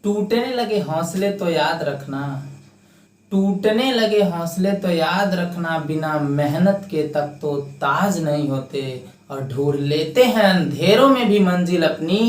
टूटने लगे हौसले तो याद रखना, टूटने लगे हौसले तो याद रखना, बिना मेहनत के तक तो ताज नहीं होते, और ढूंढ लेते हैं अंधेरों में भी मंजिल अपनी,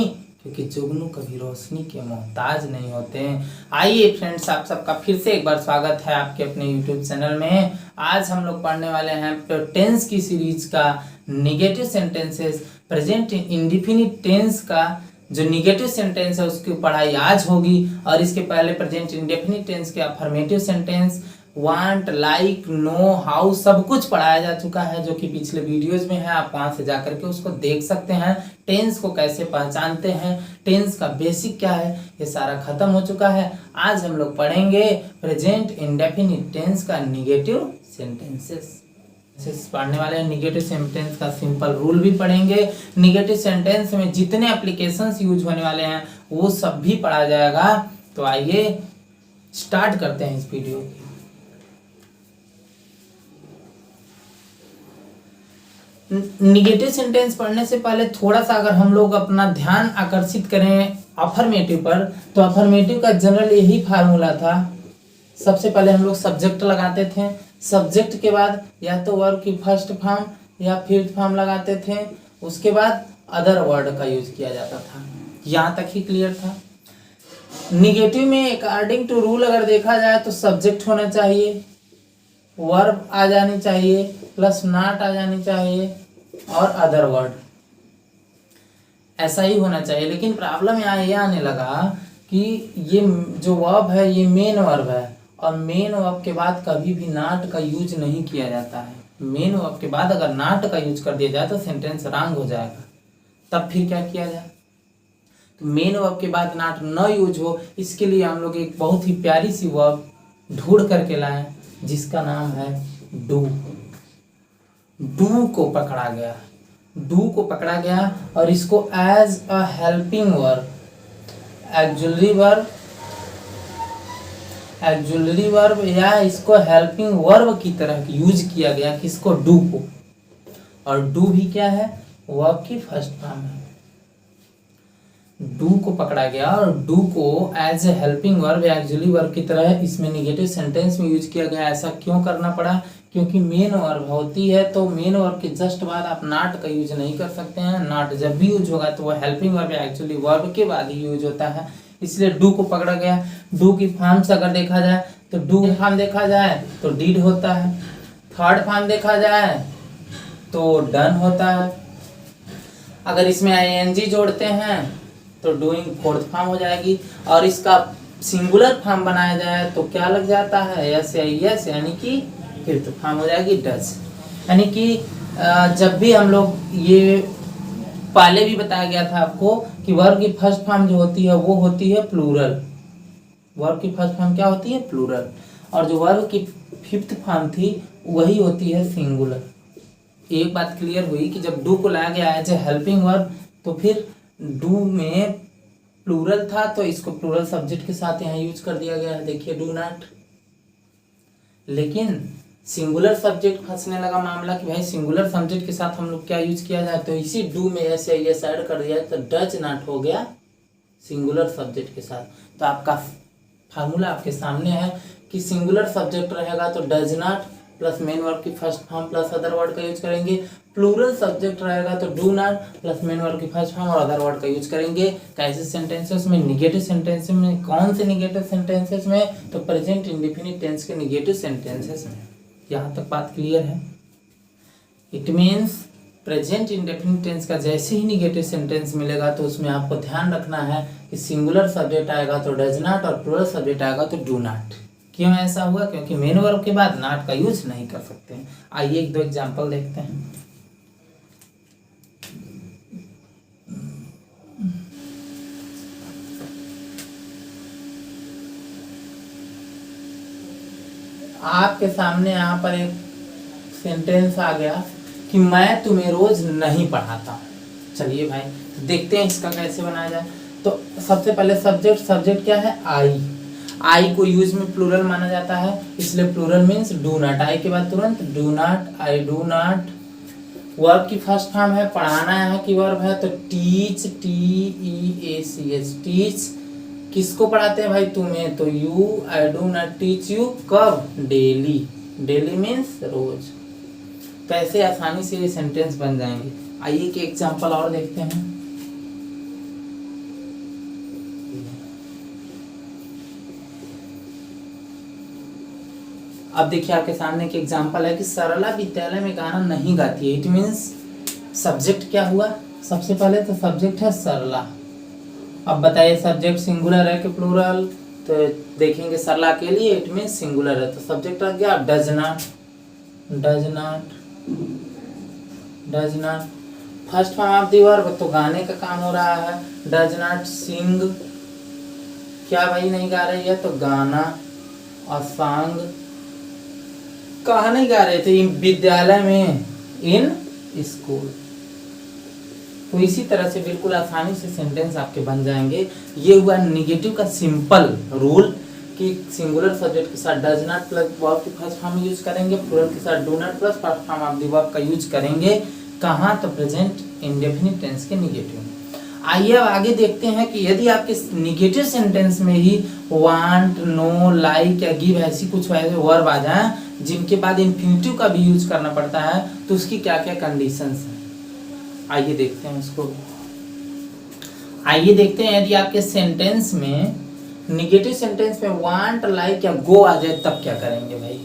क्योंकि जुगनू कभी रोशनी के मोहताज नहीं होते हैं। आइए फ्रेंड्स, आप सबका फिर से एक बार स्वागत है आपके अपने यूट्यूब चैनल में। आज हम लोग पढ़ने वाले हैं टेंस की सीरीज का negative sentences, present indefinite tense का जो निगेटिव सेंटेंस है उसकी पढ़ाई आज होगी। और इसके पहले प्रेजेंट इंडेफिनिट टेंस के affirmative sentence, want, like, know, how सब कुछ पढ़ाया जा चुका है, जो कि पिछले वीडियोस में है। आप वहां से जाकर के उसको देख सकते हैं। टेंस को कैसे पहचानते हैं, टेंस का बेसिक क्या है, ये सारा खत्म हो चुका है। आज हम लोग पढ़ेंगे प्रेजेंट इंडेफिनिट टेंस का निगेटिव सेंटेंसेस पढ़ने वाले हैं। निगेटिव सेंटेंस का सिंपल रूल भी पढ़ेंगे। निगेटिव सेंटेंस में जितने एप्लीकेशंस यूज होने वाले हैं वो सब भी पढ़ा जाएगा। तो आइए स्टार्ट करते हैं इस वीडियो की। निगेटिव सेंटेंस पढ़ने से पहले थोड़ा सा अगर हम लोग अपना ध्यान आकर्षित करें अफर्मेटिव पर, तो अफर्मेटिव का जनरल यही फार्मूला था। सबसे पहले हम लोग सब्जेक्ट लगाते थे, सब्जेक्ट के बाद या तो वर्ब की फर्स्ट फॉर्म या फिफ्थ फॉर्म लगाते थे, उसके बाद अदर वर्ड का यूज किया जाता था। यहाँ तक ही क्लियर था। निगेटिव में अकॉर्डिंग टू रूल अगर देखा जाए तो सब्जेक्ट होना चाहिए, वर्ब आ जानी चाहिए, प्लस नॉट आ जानी चाहिए और अदर वर्ड, ऐसा ही होना चाहिए। लेकिन प्रॉब्लम यहाँ ये आने लगा कि ये जो वर्ब है ये मेन वर्ब है, और मेन वर्ब के बाद कभी भी नॉट का यूज नहीं किया जाता है। मेन वर्ब के बाद अगर नॉट का यूज कर दिया जाए तो सेंटेंस रॉन्ग हो जाएगा। तब फिर क्या किया जाए? तो मेन वर्ब के बाद नॉट न यूज हो, इसके लिए हम लोग एक बहुत ही प्यारी सी वर्ब ढूंढ करके लाए जिसका नाम है डू। डू को पकड़ा गया, डू को पकड़ा गया और इसको as a helping verb, auxiliary verb या इसको हेल्पिंग वर्ब की तरह यूज किया गया किसको? डू को। और डू भी क्या है? वर्ब की फर्स्ट फॉर्म है। डू को पकड़ा गया और डू को एज ए हेल्पिंग वर्ब या एक्जुलरी वर्ब की तरह इसमें निगेटिव सेंटेंस में यूज किया गया। ऐसा क्यों करना पड़ा? क्योंकि मेन वर्ब होती है तो मेन वर्ब के जस्ट बाद आप नॉट का यूज नहीं कर सकते हैं। नॉट जब भी यूज होगा तो वह हेल्पिंग वर्ब या एक्चुअली वर्ब के बाद ही यूज होता है, इसलिए डू को पकड़ा गया। डू की फॉर्म से अगर देखा जाए तो डू फॉर्म देखा जाए तो डिड होता है, थर्ड फॉर्म देखा जाए तो डन होता है, अगर इसमें आईएनजी जोड़ते हैं तो डूइंग फोर्थ फॉर्म हो जाएगी, और इसका सिंगुलर फॉर्म बनाया जाए तो क्या लग जाता है? यस या यस, यानी कि फिफ्थ फॉर्म हो जाएगी डज। यानी कि जब भी हम लोग ये पहले भी बताया गया था आपको कि वर्ब की फर्स्ट फॉर्म जो होती है वो होती है प्लूरल। वर्ब की फर्स्ट फॉर्म क्या होती है? प्लूरल। और जो वर्ब की फिफ्थ फॉर्म थी वही होती है सिंगुलर। एक बात क्लियर हुई कि जब डू को लाया गया एज ए हेल्पिंग वर्ब तो फिर डू में प्लूरल था तो इसको प्लूरल सब्जेक्ट के साथ यहाँ यूज कर दिया गया है। देखिए डू नॉट। लेकिन सिंगुलर सब्जेक्ट फंसने लगा मामला कि भाई सिंगुलर सब्जेक्ट के साथ हम लोग क्या यूज किया जाए, तो इसी डू में एस या एस ऐड कर दिया तो डज नॉट हो गया सिंगुलर सब्जेक्ट के साथ। तो आपका फार्मूला आपके सामने है कि सिंगुलर सब्जेक्ट रहेगा तो does not plus main verb की first form plus other word का यूज करेंगे। प्लूरल सब्जेक्ट रहेगा तो do not plus main verb की फर्स्ट फॉर्म और अदर वर्ड का यूज करेंगे। कैसे सेंटेंसेस में? निगेटिव सेंटेंसेस में। कौन से निगेटिव सेंटेंसेस में? तो प्रेजेंट इंडेफिनिट टेंस के निगेटिव सेंटेंसेस में। यहाँ तक बात क्लियर है? It means present indefinite tense का जैसे ही निगेटिव सेंटेंस मिलेगा तो उसमें आपको ध्यान रखना है कि सिंगुलर सब्जेक्ट आएगा तो डज नॉट और प्लूरल सब्जेक्ट आएगा तो डू नॉट। क्यों ऐसा हुआ? क्योंकि मेन वर्ब के बाद नॉट का यूज नहीं कर सकते हैं। आइए एक दो एग्जांपल देखते हैं। आपके सामने यहाँ पर एक सेंटेंस आ गया कि मैं तुम्हें रोज नहीं पढ़ाता। चलिए भाई देखते हैं इसका कैसे बनाया जाए। तो सबसे पहले सब्जेक्ट क्या है? आई को यूज में प्लूरल माना जाता है, इसलिए प्लूरल मीन्स डू नॉट। आई के बाद तुरंत do not, I do not. Verb की फर्स्ट फॉर्म है पढ़ाना, यहाँ की वर्ब है तो टीच, TEACH, टीच। किसको पढ़ाते हैं भाई? तुम्हें। तो you I do not teach you कब? डेली। डेली मीन्स रोज। तो ऐसे आसानी से ये सेंटेंस बन जाएंगे। आइए कि एग्जांपल और देखते हैं। अब देखिए आपके सामने एक एग्जांपल है कि सरला विद्यालय में गाना नहीं गाती है। इट मीन्स सब्जेक्ट क्या हुआ? सबसे पहले तो सब्जेक्ट है सरला। अब बताइए सब्जेक्ट सिंगुलर है कि प्लूरल? तो देखेंगे सरला के लिए इट मीन्स सिंगुलर है, तो सब्जेक्ट लग गया does not. Does not, does not first form of the verb, तो गाने का काम हो रहा है। डज नॉट सिंग, क्या भाई नहीं गा रही है? तो गाना। और सॉन्ग, कहाँ नहीं गा रहे थे? विद्यालय में, इन स्कूल। तो इसी तरह से बिल्कुल आसानी से सेंटेंस आपके बन जाएंगे। ये हुआ निगेटिव का सिंपल रूल कि सिंगुलर सब्जेक्ट के साथ डज नॉट प्लस वर्ब की फर्स्ट फॉर्म यूज करेंगे, प्लूरल के साथ do not plus first form of the verb का यूज करेंगे। कहाँ? तो प्रेजेंट इंडेफिनिट टेंस के निगेटिव में। आइए अब आगे देखते हैं कि यदि आपके निगेटिव सेंटेंस में ही वांट, नो, लाइक या गिव ऐसी कुछ ऐसे वर्ब आ जाए जिनके बाद इन्फिनिटिव का भी यूज करना पड़ता है, तो उसकी क्या क्या कंडीशंस हैं, आइए देखते हैं उसको। आइए देखते हैं यदि आपके सेंटेंस में निगेटिव सेंटेंस में वांट, लाइक या गो आ जाए तब क्या करेंगे भाई।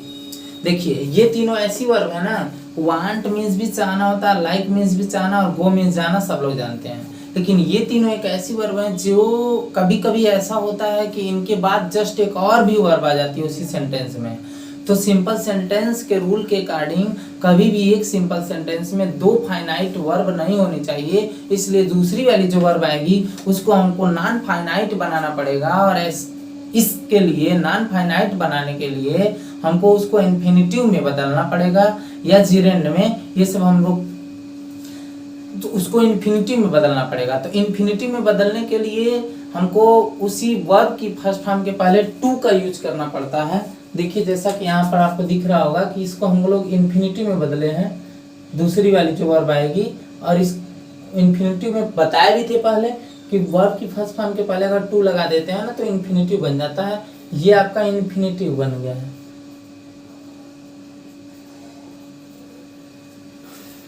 देखिए ये तीनों ऐसी वर्ब है ना, वांट मीन्स भी चाहना होता है, लाइक मीन्स भी चाहना और गो मीन्स जाना, सब लोग जानते हैं। लेकिन ये तीनों एक ऐसी वर्ब है जो कभी कभी ऐसा होता है कि इनके बाद जस्ट एक और भी वर्ब आ जाती है उसी सेंटेंस में। तो सिंपल सेंटेंस के रूल के अकॉर्डिंग कभी भी एक सिंपल सेंटेंस में दो फाइनाइट वर्ब नहीं होनी चाहिए, इसलिए दूसरी वाली जो वर्ब आएगी उसको हमको नॉन फाइनाइट बनाना पड़ेगा। और इसके लिए नॉन फाइनाइट बनाने के लिए हमको उसको इन्फिनिटिव में बदलना पड़ेगा या जिरेंड में, ये सब हम लोग, तो उसको इन्फिनिटिव में बदलना पड़ेगा। तो इन्फिनिटिव में बदलने के लिए हमको उसी वर्ब की फर्स्ट फॉर्म के पहले टू का यूज करना पड़ता है। देखिए जैसा कि यहाँ पर आपको दिख रहा होगा कि इसको हम लोग इन्फिनिटिव में बदले हैं, दूसरी वाली जो वर्ब आएगी। और इस इन्फिनिटिव में बताए भी थे पहले कि वर्ब की फर्स्ट फॉर्म के पहले अगर टू लगा देते हैं ना तो इन्फिनिटिव बन जाता है। ये आपका इन्फिनिटिव बन गया है।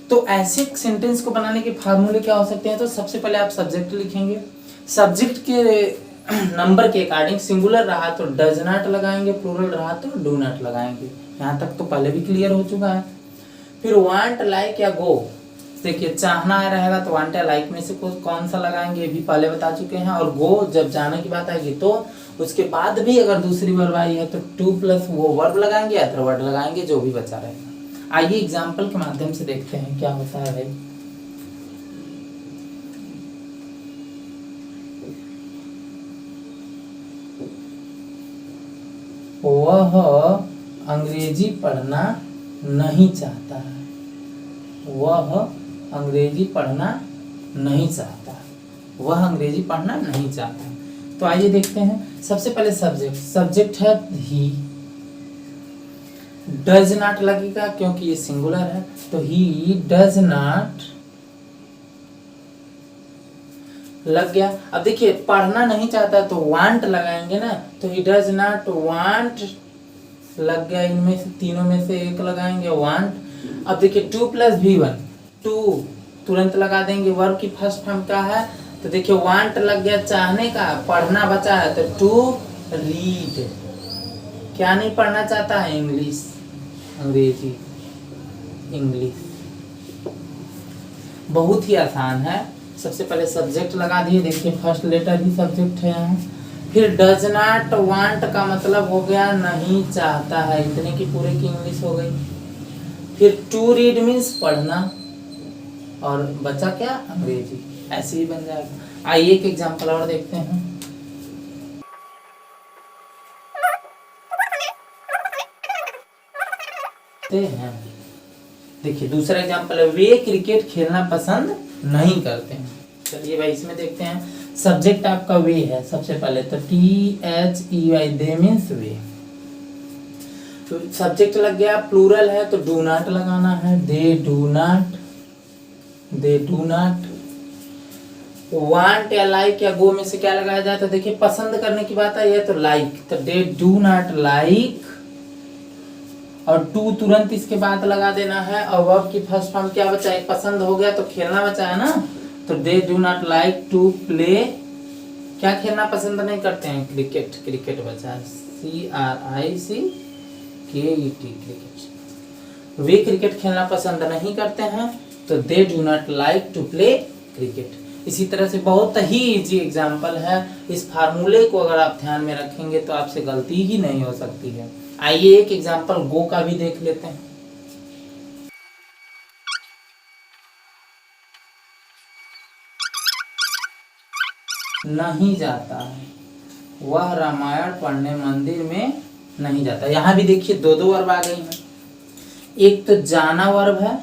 तो ऐसे सेंटेंस को बनाने के फार्मूले क्या हो सकते हैं? तो सबसे पहले आप सब्जेक्ट लिखेंगे, सब्जेक्ट के नंबर के अकॉर्डिंग सिंगुलर रहा तो डज नॉट लगाएंगे, प्लूरल रहा तो डू नॉट लगाएंगे। यहाँ तक तो पहले भी क्लियर हो चुका है। फिर वांट, लाइक या गो, देखिए चाहना रहेगा तो वांट या लाइक में से कौन सा लगाएंगे ये भी पहले बता चुके हैं। और गो जब जाने की बात आएगी तो उसके बाद भी अगर दूसरी वर्ब आई है तो टू प्लस वो वर्ब लगाएंगे या अदर वर्ड लगाएंगे, जो भी बचा रहेगा। आइए एग्जाम्पल के माध्यम से देखते हैं क्या होता है भाई। वह अंग्रेजी पढ़ना नहीं चाहता है। वह अंग्रेजी पढ़ना नहीं चाहता। वह अंग्रेजी पढ़ना नहीं चाहता। तो आइए देखते हैं। सबसे पहले सब्जेक्ट, सब्जेक्ट है ही। डज नॉट लगेगा क्योंकि ये सिंगुलर है, तो ही डज नॉट लग गया। अब देखिए पढ़ना नहीं चाहता तो वांट लगाएंगे ना, तो ही डज नॉट वांट लग गया। इनमें से तीनों में से एक लगाएंगे वांट। अब देखिए टू प्लस भी वन, टू तुरंत लगा देंगे। वर्ब की फर्स्ट फॉर्म क्या है? तो देखिए वांट लग गया चाहने का, पढ़ना बचा है तो टू रीड। क्या नहीं पढ़ना चाहता है? इंग्लिश, अंग्रेजी, इंग्लिश। बहुत ही आसान है। सबसे पहले सब्जेक्ट लगा दिए, देखिए फर्स्ट लेटर ही सब्जेक्ट है यहाँ। फिर डज नॉट वांट का मतलब हो गया नहीं चाहता है, इतने की पूरे की इंग्लिश हो गई। फिर टू रीड मीन्स पढ़ना, और बचा क्या? अंग्रेजी। ऐसे ही बन जाएगा। आइए एक एग्जांपल और देखते हैं। देखिए दूसरा एग्जांपल है, वे क्रिकेट खेलना पसंद नहीं करते हैं। चलिए भाई इसमें देखते हैं। सब्जेक्ट आपका वे है सबसे पहले, तो THEY, दे मीन्स वे। तो सब्जेक्ट लग गया, प्लूरल है तो डू नॉट लगाना है, दे do not, they do not. Want या लाइक या गो में से क्या लगाया जाए, तो देखिए पसंद करने की बात आई है तो लाइक, तो दे डू नॉट लाइक, और टू तुरंत इसके बाद लगा देना है, और वर्ब की फर्स्ट फॉर्म क्या बचा है, पसंद हो गया तो खेलना बचा है ना, तो they do not like to play, क्या खेलना पसंद नहीं करते हैं, क्रिकेट, क्रिकेट बचा है, CRICKET, क्रिकेट, वे क्रिकेट खेलना पसंद नहीं करते हैं, तो they do not like to play cricket. इसी तरह से बहुत ही इजी एग्जाम्पल है, इस फार्मूले को अगर आप ध्यान में रखेंगे तो आपसे गलती ही नहीं हो सकती है। आइए एक एग्जाम्पल गो का भी देख लेते हैं। नहीं जाता है, वह रामायण पढ़ने मंदिर में नहीं जाता। यहाँ भी देखिए दो दो वर्ब आ गई हैं, एक तो जाना वर्ब है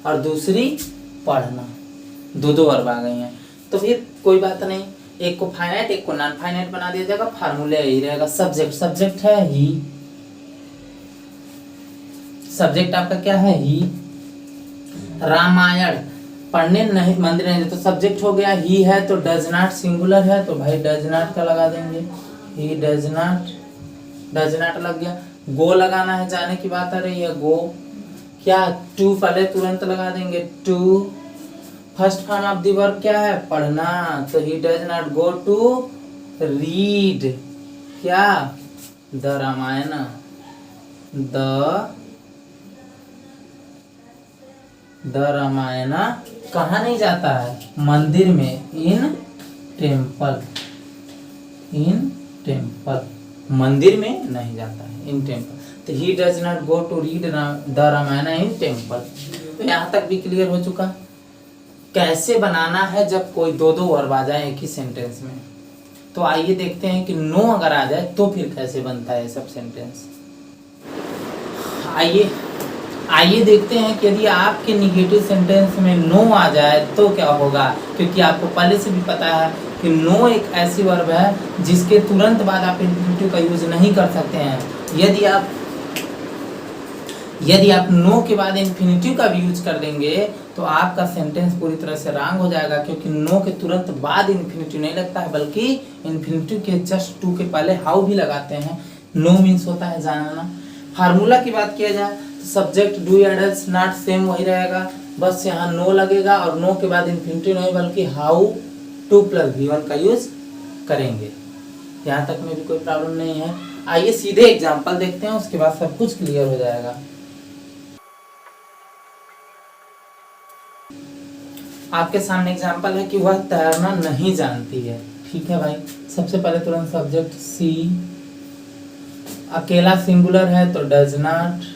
और दूसरी पढ़ना, दो दो वर्ब आ गई हैं, तो फिर कोई बात नहीं, एक को फाइनाइट एक को नॉन फाइनाइट बना दिया जाएगा, फार्मूला यही रहेगा। सब्जेक्ट, सब्जेक्ट है ही, सब्जेक्ट आपका क्या है ही, रामायण पढ़ने नहीं मंदिर नहीं, तो सब्जेक्ट हो गया ही है, तो डज नॉट सिंगुलर है तो भाई डज नॉट का लगा देंगे, ही डज नॉट, डज नॉट लग गया। गो लगाना है, जाने की बात आ रही है, गो क्या, टू पहले तुरंत लगा देंगे, to first form of the verb क्या है, पढ़ना, तो he does not go to read क्या, द रामायण, द रामायण कहाँ नहीं जाता है, मंदिर में, इन टेम्पल, इन टेम्पल, मंदिर में नहीं जाता है, इन टेम्पल, तो he does not go to read the Ramayana in temple. तो यहाँ तक भी क्लियर हो चुका। कैसे बनाना है जब कोई दो दो वर्ब आ जाए एक ही सेंटेंस में, तो आइए देखते हैं कि नो अगर आ जाए तो फिर कैसे बनता है सब सेंटेंस। आइए देखते हैं कि यदि आपके निगेटिव सेंटेंस में नो आ जाए तो क्या होगा, क्योंकि आपको पहले से भी पता है कि नो एक ऐसी वर्ब है जिसके तुरंत बाद आप इन्फिनिटिव का यूज नहीं कर सकते हैं। यदि आप नो के बाद इन्फिनिटिव का भी यूज कर देंगे तो आपका सेंटेंस पूरी तरह से रॉन्ग हो जाएगा, क्योंकि नो के तुरंत बाद इन्फिनिटिव नहीं लगता है, बल्कि इन्फिनिटिव के जस्ट टू के पहले हाउ भी लगाते हैं। नो मीन्स होता है जानना। फार्मूला की बात किया जाए तो सब्जेक्ट डू या डज नॉट सेम वही रहेगा, बस यहाँ नो लगेगा और नो के बाद इन्फिनिटिव नहीं बल्कि हाउ टू प्लस V1 का यूज करेंगे। यहाँ तक में भी कोई प्रॉब्लम नहीं है। आइए सीधे एग्जाम्पल देखते हैं, उसके बाद सब कुछ क्लियर हो जाएगा। आपके सामने एग्जाम्पल है कि वह तैरना नहीं जानती है। ठीक है भाई, सबसे पहले तुरंत सब्जेक्ट सी, अकेला सिंगुलर है तो डज नॉट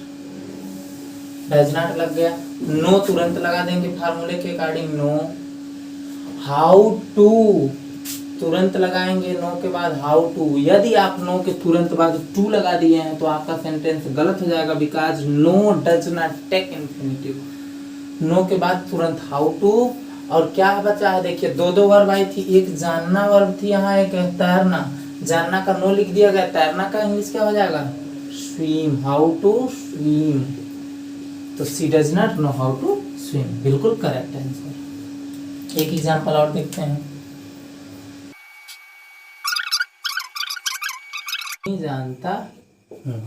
लग गया। नो तुरंत लगा देंगे फार्मूले के अकॉर्डिंग, नो। हाउ टू तुरंत लगाएंगे नो के बाद, हाउ टू। यदि आप नो के तुरंत बाद टू लगा दिए हैं तो आपका सेंटेंस गलत हो जाएगा, because know does not take infinitive. Know के बाद तुरंत हाउ टू, और क्या बचा है देखिए, दो दो वर्ब आई थी, एक जानना वर्ब थी, यहाँ एक तैरना। जानना का नो लिख दिया गया, तैरना का इंग्लिश क्या हो जाएगा, स्विम, हाउ टू स्विम। तो C does not know how to swim, बिल्कुल करेक्ट आंसर। एक एग्जांपल और देखते हैं। नहीं जानता हूँ,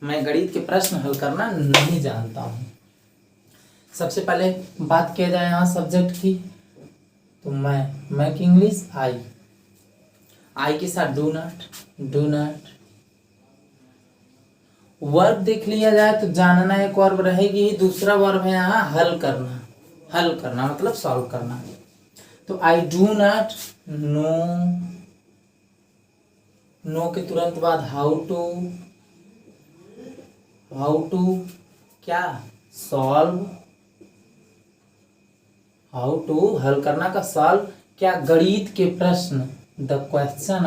मैं गणित के प्रश्न हल करना नहीं जानता हूँ। सबसे पहले बात किया जाए यहाँ सब्जेक्ट की, तो मैं की इंग्लिश आई के साथ डू नॉट। वर्ब देख लिया जाए तो जानना एक वर्ब रहेगी, दूसरा वर्ब है यहाँ हल करना मतलब सॉल्व करना। तो आई डू नॉट नो के तुरंत बाद हाउ टू क्या सॉल्व, हाउ टू हल करना का सॉल्व क्या गणित के प्रश्न, द क्वेश्चन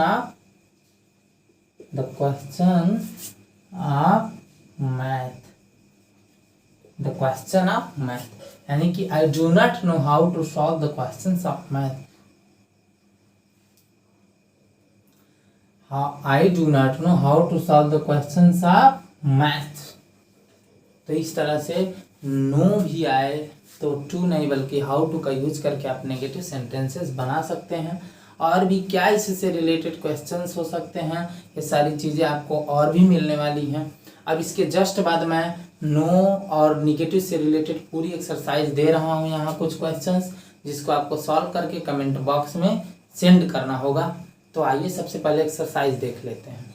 ऑफ मैथ, यानी कि I do not know how to solve the questions of math. I do not know how to solve the questions of math. तो इस तरह से नो भी आए तो टू नहीं बल्कि हाउ टू का यूज करके आप नेगेटिव सेंटेंसेस बना सकते हैं। और भी क्या इससे रिलेटेड क्वेश्चंस हो सकते हैं, ये सारी चीज़ें आपको और भी मिलने वाली हैं। अब इसके जस्ट बाद मैं नो और निगेटिव से रिलेटेड पूरी एक्सरसाइज दे रहा हूँ यहाँ कुछ क्वेश्चंस, जिसको आपको सॉल्व करके कमेंट बॉक्स में सेंड करना होगा। तो आइए सबसे पहले एक्सरसाइज देख लेते हैं।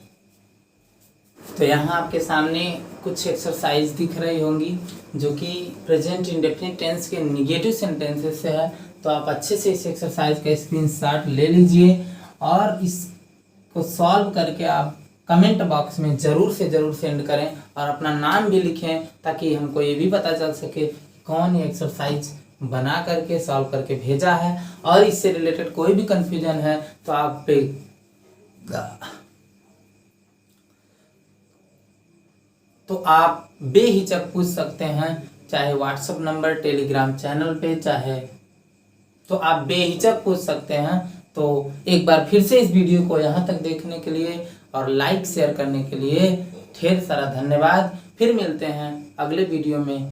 तो यहाँ आपके सामने कुछ एक्सरसाइज दिख रही होंगी जो कि प्रेजेंट इंडेफिनिट टेंस के निगेटिव सेंटेंसेस से है। तो आप अच्छे से इस एक्सरसाइज का स्क्रीनशॉट ले लीजिए और इसको सॉल्व करके आप कमेंट बॉक्स में ज़रूर से ज़रूर सेंड करें और अपना नाम भी लिखें, ताकि हमको ये भी पता चल सके कि कौन ये एक्सरसाइज बना करके सॉल्व करके भेजा है। और इससे रिलेटेड कोई भी कन्फ्यूजन है तो आप बेहिचक पूछ सकते हैं, चाहे व्हाट्सएप नंबर, टेलीग्राम चैनल पे, चाहे तो आप बेहिचक पूछ सकते हैं। तो एक बार फिर से इस वीडियो को यहाँ तक देखने के लिए और लाइक शेयर करने के लिए ढेर सारा धन्यवाद। फिर मिलते हैं अगले वीडियो में।